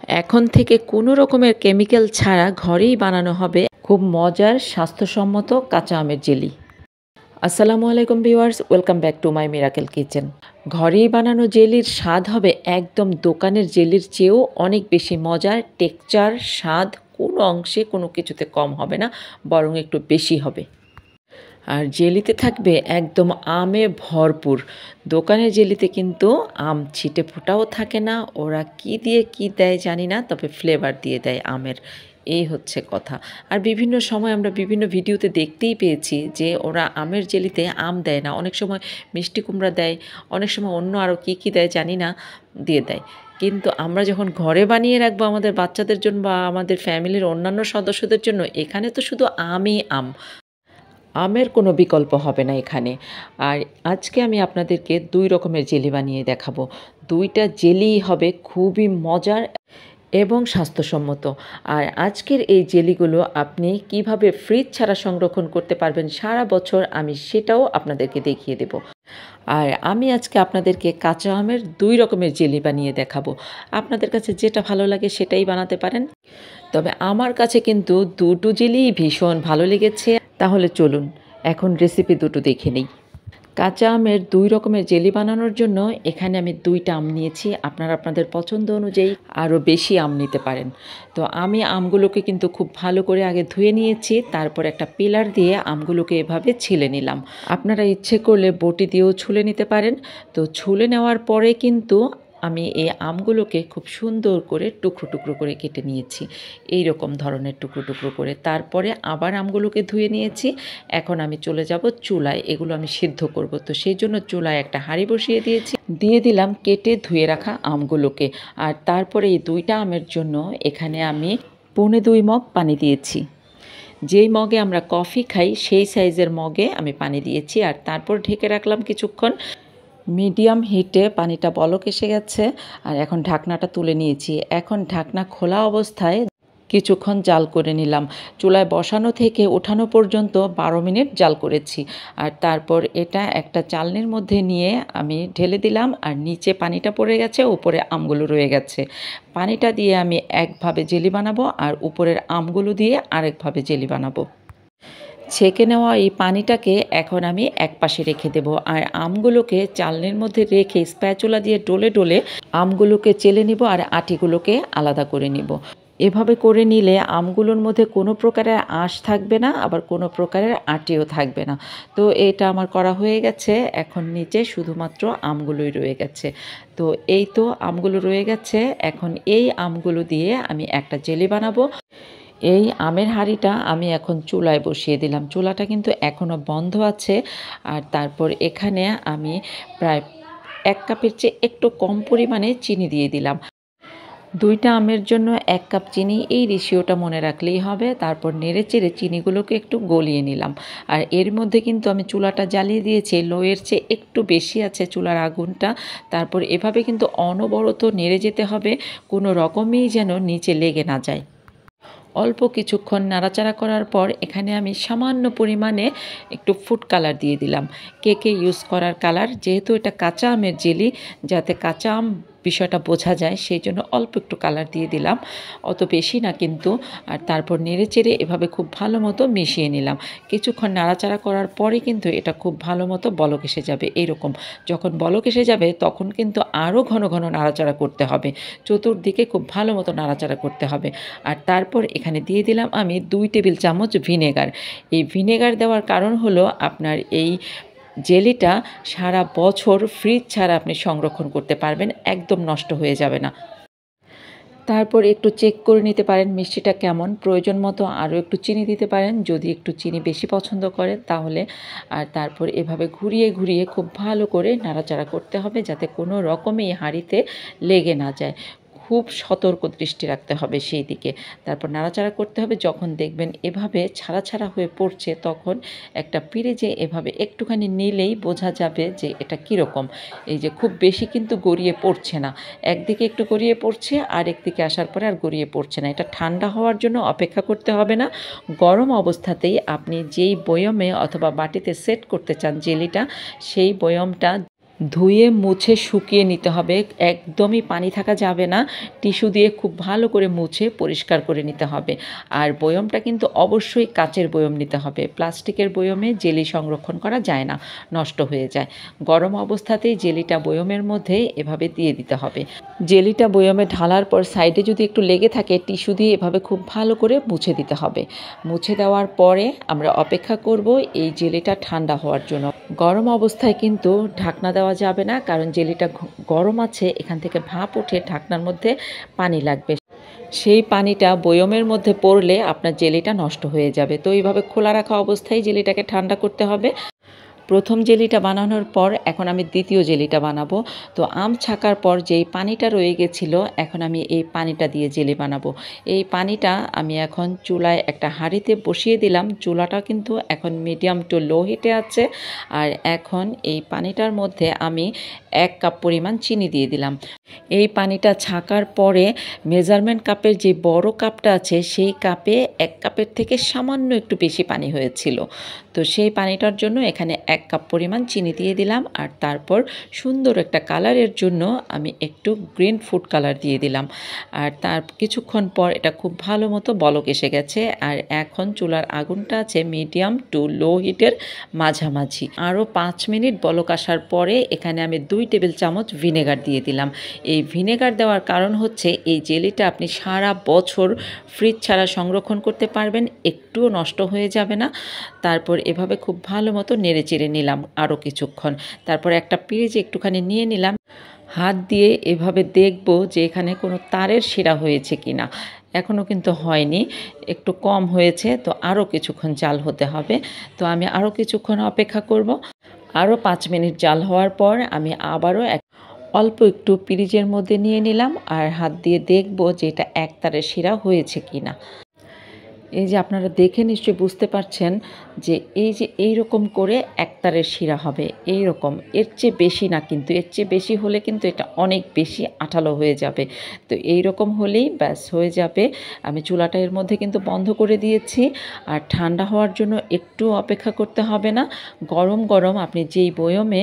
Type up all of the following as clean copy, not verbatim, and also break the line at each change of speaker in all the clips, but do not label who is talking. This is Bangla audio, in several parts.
এখন থেকে কোনো রকমের কেমিক্যাল ছাড়া ঘরেই বানানো হবে খুব মজার স্বাস্থ্যসম্মত কাঁচা আমের জেলি। আসসালামু আলাইকুম viewers, welcome back to my miracle kitchen. ঘরেই বানানো জেলির স্বাদ হবে একদম দোকানের জেলির চেয়েও অনেক বেশি মজার। টেক্সচার, স্বাদ কোনো অংশে কোনো কিছুতে কম হবে না, বরং একটু বেশি হবে। আর জেলিতে থাকবে একদম আমে ভরপুর। দোকানের জেলিতে কিন্তু আম ছিটে ফোটাও থাকে না, ওরা কি দিয়ে কি দেয় জানি না, তবে ফ্লেভার দিয়ে দেয় আমের। এই হচ্ছে কথা। আর বিভিন্ন সময় আমরা বিভিন্ন ভিডিওতে দেখতেই পেয়েছি যে ওরা আমের জেলিতে আম দেয় না, অনেক সময় মিষ্টি কুমড়া দেয়, অনেক সময় অন্য আরও কী কী দেয় জানি না, দিয়ে দেয়। কিন্তু আমরা যখন ঘরে বানিয়ে রাখবো আমাদের বাচ্চাদের জন্য বা আমাদের ফ্যামিলির অন্যান্য সদস্যদের জন্য, এখানে তো শুধু আমই আম, আমের কোনো বিকল্প হবে না এখানে। আর আজকে আমি আপনাদেরকে 2 রকমের জেলি বানিয়ে দেখাবো। 2টা জেলিই হবে খুবই মজার এবং স্বাস্থ্যসম্মত। আর আজকের এই জেলিগুলো আপনি কিভাবে ফ্রিজ ছাড়া সংরক্ষণ করতে পারবেন সারা বছর, আমি সেটাও আপনাদেরকে দেখিয়ে দেব। আর আমি আজকে আপনাদেরকে কাঁচা আমের 2 রকমের জেলি বানিয়ে দেখাবো। আপনাদের কাছে যেটা ভালো লাগে সেটাই বানাতে পারেন। তবে আমার কাছে কিন্তু 2টো জেলিই ভীষণ ভালো লেগেছে। তাহলে চলুন এখন রেসিপি দুটো দেখে নিই। কাঁচা আমের 2 রকমের জেলি বানানোর জন্য এখানে আমি 2টা আম নিয়েছি। আপনারা আপনাদের পছন্দ অনুযায়ী আরও বেশি আম নিতে পারেন। তো আমি আমগুলোকে কিন্তু খুব ভালো করে আগে ধুয়ে নিয়েছি, তারপর একটা পিলার দিয়ে আমগুলোকে এভাবে ছিলে নিলাম। আপনারা ইচ্ছে করলে বটি দিয়েও ছুলে নিতে পারেন। তো ছুলে নেওয়ার পরে কিন্তু আমি এই আমগুলোকে খুব সুন্দর করে টুকরো টুকরো করে কেটে নিয়েছি, এই রকম ধরনের টুকরো টুকরো করে। তারপরে আবার আমগুলোকে ধুয়ে নিয়েছি। এখন আমি চলে যাব চুলায়, এগুলো আমি সিদ্ধ করব। তো সেই জন্য চুলায় একটা হাঁড়ি বসিয়ে দিয়েছি, দিয়ে দিলাম কেটে ধুয়ে রাখা আমগুলোকে। আর তারপরে এই 2টা আমের জন্য এখানে আমি 1.25 মগ পানি দিয়েছি। যেই মগে আমরা কফি খাই সেই সাইজের মগে আমি পানি দিয়েছি। আর তারপর ঢেকে রাখলাম কিছুক্ষণ। মিডিয়াম হিটে পানিটা বলক এসে গেছে। আর এখন ঢাকনাটা তুলে নিয়েছি। এখন ঢাকনা খোলা অবস্থায় কিছুক্ষণ জাল করে নিলাম। চুলায় বসানো থেকে ওঠানো পর্যন্ত 12 মিনিট জাল করেছি। আর তারপর এটা একটা চালনির মধ্যে নিয়ে আমি ঢেলে দিলাম। আর নিচে পানিটা পড়ে গেছে, উপরে আমগুলো রয়ে গেছে। পানিটা দিয়ে আমি একভাবে জেলি বানাবো, আর উপরের আমগুলো দিয়ে আরেকভাবে জেলি বানাবো। ছেঁকে নেওয়া এই পানিটাকে এখন আমি একপাশে রেখে দেব। আর আমগুলোকে চালনির মধ্যে রেখে স্প্যাচুলা দিয়ে ডলে ডলে আমগুলোকে চেলে নিব, আর আটিগুলোকে আলাদা করে নিব। এভাবে করে নিলে আমগুলোর মধ্যে কোনো প্রকারের আঁশ থাকবে না, আবার কোনো প্রকারের আটিও থাকবে না। তো এটা আমার করা হয়ে গেছে। এখন নিচে শুধুমাত্র আমগুলোই রয়ে গেছে। তো এই তো আমগুলো রয়ে গেছে। এখন এই আমগুলো দিয়ে আমি একটা জেলি বানাবো। এই আমের হাঁড়িটা আমি এখন চুলায় বসিয়ে দিলাম। চুলাটা কিন্তু এখনও বন্ধ আছে। আর তারপর এখানে আমি প্রায় 1 কাপের চেয়ে একটু কম পরিমাণে চিনি দিয়ে দিলাম। 2টা আমের জন্য 1 কাপ চিনি, এই রেশিওটা মনে রাখলেই হবে। তারপর নেড়েচেড়ে চিনিগুলোকে একটু গলিয়ে নিলাম। আর এর মধ্যে কিন্তু আমি চুলাটা জ্বালিয়ে দিয়েছি, লোয়ের চেয়ে একটু বেশি আছে চুলার আগুনটা। তারপর এভাবে কিন্তু অনবরত নেড়ে যেতে হবে, কোনো রকমই যেন নিচে লেগে না যায়। অল্প কিছুক্ষণ নাড়াচাড়া করার পর এখানে আমি সামান্য পরিমাণে একটু ফুড কালার দিয়ে দিলাম। কেকে ইউজ করার কালার, যেহেতু এটা কাঁচা আমের জেলি, যাতে কাঁচা আম বিষয়টা বোঝা যায় সেই জন্য অল্প একটু কালার দিয়ে দিলাম, অত বেশি না কিন্তু। আর তারপর নেড়েচেড়ে এভাবে খুব ভালো মতো মিশিয়ে নিলাম। কিছুক্ষণ নাড়াচাড়া করার পরে কিন্তু এটা খুব ভালো মতো বলক এসে যাবে। এইরকম যখন বলক এসে যাবে তখন কিন্তু আরও ঘন ঘন নাড়াচাড়া করতে হবে, চতুর্দিকে খুব ভালো মতো নাড়াচাড়া করতে হবে। আর তারপর এখানে দিয়ে দিলাম আমি 2 টেবিল চামচ ভিনেগার। এই ভিনেগার দেওয়ার কারণ হলো আপনার এই জেলিটা সারা বছর ফ্রিজ ছাড়া আপনি সংরক্ষণ করতে পারবেন, একদম নষ্ট হয়ে যাবে না। তারপর একটু চেক করে নিতে পারেন মিষ্টিটা কেমন, প্রয়োজন মতো আরও একটু চিনি দিতে পারেন যদি একটু চিনি বেশি পছন্দ করেন তাহলে। আর তারপর এভাবে ঘুরিয়ে ঘুরিয়ে খুব ভালো করে নাড়াচাড়া করতে হবে, যাতে কোনো রকমই হাঁড়িতে লেগে না যায়। খুব সতর্ক দৃষ্টি রাখতে হবে সেই দিকে। তারপর নাড়াচাড়া করতে হবে। যখন দেখবেন এভাবে ছাড়া ছাড়া হয়ে পড়ছে, তখন একটা পিরিচে এভাবে একটুখানি নিলেই বোঝা যাবে যে এটা কীরকম। এই যে খুব বেশি কিন্তু গড়িয়ে পড়ছে না, একদিকে একটু গড়িয়ে পড়ছে আর একদিকে আসার পরে আর গড়িয়ে পড়ছে না। এটা ঠান্ডা হওয়ার জন্য অপেক্ষা করতে হবে না, গরম অবস্থাতেই আপনি যেই বয়মে অথবা বাটিতে সেট করতে চান জেলিটা, সেই বয়মটা ধুয়ে মুছে শুকিয়ে নিতে হবে, একদমই পানি থাকা যাবে না। টিস্যু দিয়ে খুব ভালো করে মুছে পরিষ্কার করে নিতে হবে। আর বয়মটা কিন্তু অবশ্যই কাচের বয়ম নিতে হবে, প্লাস্টিকের বয়মে জেলি সংরক্ষণ করা যায় না, নষ্ট হয়ে যায়। গরম অবস্থাতেই জেলিটা বয়মের মধ্যে এভাবে দিয়ে দিতে হবে। জেলিটা বয়মে ঢালার পর সাইডে যদি একটু লেগে থাকে টিস্যু দিয়ে এভাবে খুব ভালো করে মুছে দিতে হবে। মুছে দেওয়ার পরে আমরা অপেক্ষা করব এই জেলিটা ঠান্ডা হওয়ার জন্য। গরম অবস্থায় কিন্তু ঢাকনা দেওয়া যাবে না, কারণ জেলিটা গরম আছে, এখান থেকে ভাপ উঠে ঢাকনার মধ্যে পানি লাগবে। সেই পানিটা বয়মের মধ্যে পড়লে আপনার জেলিটা নষ্ট হয়ে যাবে। তো এইভাবে খোলা রাখা অবস্থায় জেলিটাকে ঠান্ডা করতে হবে। প্রথম জেলিটা বানানোর পর এখন আমি দ্বিতীয় জেলিটা বানাবো। তো আম ছাকার পর যেই পানিটা রয়ে গেছিলো, এখন আমি এই পানিটা দিয়ে জেলি বানাবো। এই পানিটা আমি এখন চুলায় একটা হাঁড়িতে বসিয়ে দিলাম। চুলাটা কিন্তু এখন মিডিয়াম টু লো হিটে আছে। আর এখন এই পানিটার মধ্যে আমি 1 কাপ পরিমাণ চিনি দিয়ে দিলাম। এই পানিটা ছাকার পরে মেজারমেন্ট কাপের যে বড় কাপটা আছে সেই কাপে 1 কাপের থেকে সামান্য একটু বেশি পানি হয়েছিল। তো সেই পানিটার জন্য এখানে 1 কাপ পরিমাণ চিনি দিয়ে দিলাম। আর তারপর সুন্দর একটা কালারের জন্য আমি একটু গ্রিন ফুড কালার দিয়ে দিলাম। আর তার কিছুক্ষণ পর এটা খুব ভালো মতো বলক এসে গেছে। আর এখন চুলার আগুনটা আছে মিডিয়াম টু লো হিটের মাঝামাঝি। আরও 5 মিনিট বলক আসার পরে এখানে আমি 2 টেবিল চামচ ভিনেগার দিয়ে দিলাম। এই ভিনেগার দেওয়ার কারণ হচ্ছে এই জেলিটা আপনি সারা বছর ফ্রিজ ছাড়া সংরক্ষণ করতে পারবেন, একটুও নষ্ট হয়ে যাবে না। তারপর এভাবে খুব ভালো মতো নেড়ে চেড়ে নিলাম আরও কিছুক্ষণ। তারপর একটা পিরিচে একটুখানি নিয়ে নিলাম, হাত দিয়ে এভাবে দেখব যে এখানে কোনো তারের শিরা হয়েছে কিনা। এখনও কিন্তু হয়নি, একটু কম হয়েছে, তো আরও কিছুক্ষণ জাল হতে হবে। তো আমি আরও কিছুক্ষণ অপেক্ষা করব। আরও 5 মিনিট জাল হওয়ার পর আমি আবারও অল্প একটু পিরিচের মধ্যে নিয়ে নিলাম আর হাত দিয়ে দেখব যে এটা একতারে শিরা হয়েছে কিনা। এই যে আপনারা দেখে নিশ্চয়ই বুঝতে পারছেন যে এই যে এইরকম করে একতারের শিরা হবে, এই রকম। এর চেয়ে বেশি না, কিন্তু এর চেয়ে বেশি হলে কিন্তু এটা অনেক বেশি আঠালো হয়ে যাবে। তো এই রকম হলেই ব্যাস হয়ে যাবে। আমি চুলাটা এর মধ্যে কিন্তু বন্ধ করে দিয়েছি। আর ঠান্ডা হওয়ার জন্য একটু অপেক্ষা করতে হবে না। গরম গরম আপনি যেই বয়মে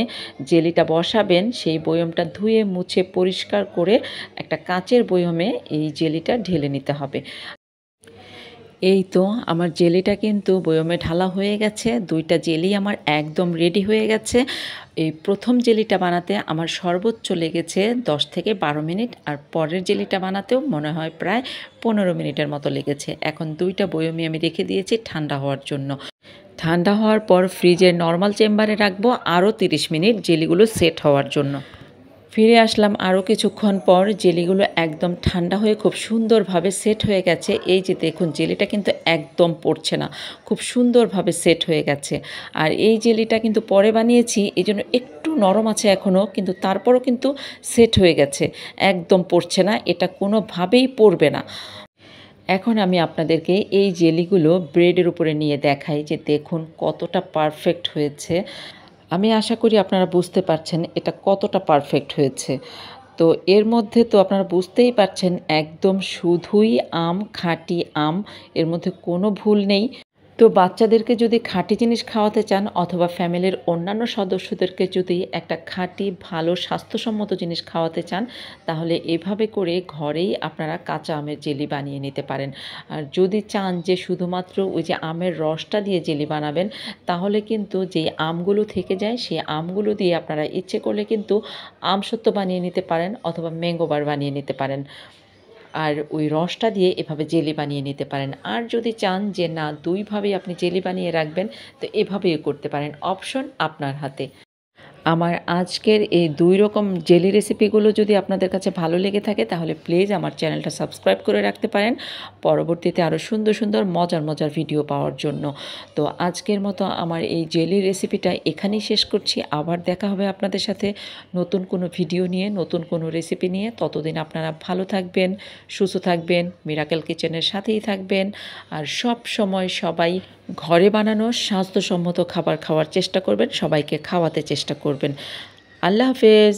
জেলিটা বসাবেন সেই বয়মটা ধুয়ে মুছে পরিষ্কার করে একটা কাচের বয়মে এই জেলিটা ঢেলে নিতে হবে। এই তো আমার জেলিটা কিন্তু বয়মে ঢালা হয়ে গেছে। 2টা জেলি আমার একদম রেডি হয়ে গেছে। এই প্রথম জেলিটা বানাতে আমার সর্বোচ্চ লেগেছে 10 থেকে 12 মিনিট, আর পরের জেলিটা বানাতেও মনে হয় প্রায় 15 মিনিটের মতো লেগেছে। এখন 2টা বয়মে আমি রেখে দিয়েছি ঠান্ডা হওয়ার জন্য। ঠান্ডা হওয়ার পর ফ্রিজের নর্মাল চেম্বারে রাখবো আরও 30 মিনিট জেলিগুলো সেট হওয়ার জন্য। ফিরে আসলাম আরও কিছুক্ষণ পর। জেলিগুলো একদম ঠান্ডা হয়ে খুব সুন্দরভাবে সেট হয়ে গেছে। এই যে দেখুন জেলিটা কিন্তু একদম পড়ছে না, খুব সুন্দরভাবে সেট হয়ে গেছে। আর এই জেলিটা কিন্তু পরে বানিয়েছি, এই জন্য একটু নরম আছে এখনও, কিন্তু তারপরও কিন্তু সেট হয়ে গেছে, একদম পড়ছে না, এটা কোনোভাবেই পড়বে না। এখন আমি আপনাদেরকে এই জেলিগুলো ব্রেডের উপরে নিয়ে দেখাই যে দেখুন কতটা পারফেক্ট হয়েছে। আমি আশা করি আপনারা বুঝতে পারছেন এটা কতটা পারফেক্ট হয়েছে। তো এর মধ্যে তো আপনারা বুঝতেই পারছেন একদম শুধুই আম, খাঁটি আম, এর মধ্যে কোনো ভুল নেই। তো বাচ্চাদেরকে যদি খাঁটি জিনিস খাওয়াতে চান অথবা ফ্যামিলির অন্যান্য সদস্যদেরকে যদি একটা খাঁটি ভালো স্বাস্থ্যসম্মত জিনিস খাওয়াতে চান, তাহলে এভাবে করে ঘরেই আপনারা কাঁচা আমের জেলি বানিয়ে নিতে পারেন। আর যদি চান যে শুধুমাত্র ওই যে আমের রসটা দিয়ে জেলি বানাবেন, তাহলে কিন্তু যেই আমগুলো থেকে যায় সেই আমগুলো দিয়ে আপনারা ইচ্ছে করলে কিন্তু আমসত্ত্ব বানিয়ে নিতে পারেন অথবা ম্যাঙ্গো বার বানিয়ে নিতে পারেন। আর ওই রসটা দিয়ে এভাবে জেলি বানিয়ে নিতে পারেন। আর যদি চান যে না 2ভাবেই আপনি জেলি বানিয়ে রাখবেন, তো এভাবেও করতে পারেন, অপশন আপনার হাতে। আমার আজকের এই 2 রকম জেলি রেসিপিগুলো যদি আপনাদের কাছে ভালো লেগে থাকে তাহলে প্লিজ আমার চ্যানেলটা সাবস্ক্রাইব করে রাখতে পারেন পরবর্তীতে আরও সুন্দর সুন্দর মজার মজার ভিডিও পাওয়ার জন্য। তো আজকের মতো আমার এই জেলি রেসিপিটা এখানেই শেষ করছি। আবার দেখা হবে আপনাদের সাথে নতুন কোনো ভিডিও নিয়ে, নতুন কোনো রেসিপি নিয়ে। ততদিন আপনারা ভালো থাকবেন, সুস্থ থাকবেন, মিরাকেল কিচেনের সাথেই থাকবেন। আর সব সময় সবাই ঘরে বানানো স্বাস্থ্যসম্মত খাবার খাওয়ার চেষ্টা করবেন, সবাইকে খাওয়াতে চেষ্টা করবেন। আল্লাহ হাফেজ।